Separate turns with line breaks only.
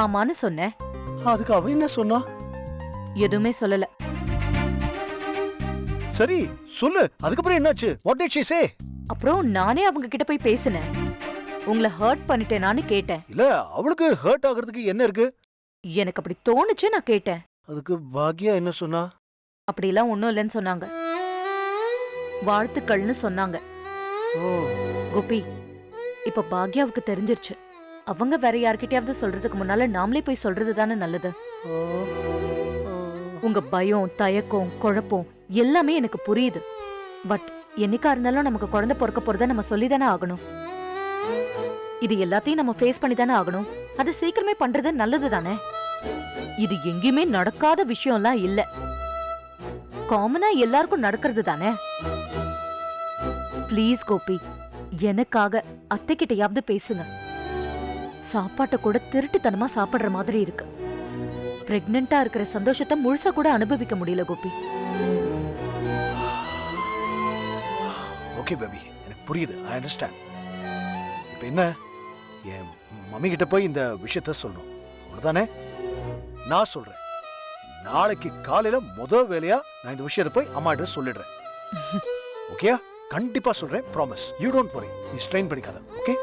ஆமான்னு சொன்னேன்.
அதுக்கு அவ என்ன சொன்னா?
எதுவுமே சொல்லல.
சரி சொல்லு, அதுக்கப்புறம் என்னாச்சு? வாட் டிட் ஷீ சே?
அப்புறம் நானே அவங்க கிட்ட போய் பேசினேன். உங்களை ஹர்ட் பண்ணிட்டேனான்னு கேட்டேன்.
இல்ல, அவளுக்கு ஹர்ட் ஆகுறதுக்கு என்ன இருக்கு?
எனக்கு அப்படி தோணுச்சு, நான் கேட்டேன்.
அதுக்கு பாக்யா என்ன சொன்னா?
அப்படிலாம் ஒண்ணும் இல்லைன்னு சொன்னாங்க. வாழ்த்துக்கள்னு சொன்னாங்க.
ஓ,
கோபி, இப்ப பாக்யாவுக்கு தெரிஞ்சிருச்சு. அவங்க வேற யார்கிட்டயாவது சொல்றதுக்கு முன்னால நாமளே போய் சொல்றது தானே நல்லது.
ஓ,
உங்க பயம், தயக்கம், குழப்பம் எல்லாமே எனக்கு புரியுது. பட் என்னைக்கா இருந்தாலும் நமக்கு குழந்தை பிறக்க போறத நம்ம சொல்லிதானே ஆகணும். இது எல்லாத்தையும் நம்ம ஃபேஸ் பண்ணி தானே ஆகணும். அது சீக்கிரமே பண்றது நல்லது தானே. இது எங்கேயுமே நடக்காத விஷயம்லாம் இல்ல. காமனா எல்லாருக்கும் நடக்கிறது தானே. ப்ளீஸ் கோபி, எனக்காக அத்தைக்கிட்டயாவது பேசுங்க. சாப்பாட்டை கூட திருட்டுத்தனமா சாப்பிடுற மாதிரி இருக்கு. பிரெக்னெண்டா இருக்கிற சந்தோஷத்தை முழுசா கூட அனுபவிக்க முடியல கோபி.
ஓகே பேபி, எனக்கு புரியுது. I understand. இப்ப என்ன, என் மம்மி கிட்ட போய் இந்த விஷயத்த சொல்லணும், அவ்வளவுதானே? நான் சொல்றேன், நாளைக்கு காலையில முதல் வேலையா நான் இந்த விஷயத்த போய் அம்மா கிட்ட சொல்லிடுறேன். ஓகேயா? கண்டிப்பா சொல்றேன், ப்ராமிஸ். You don't worry. நீ ஸ்ட்ரெயின் பண்ணிக்காத. ஓகே?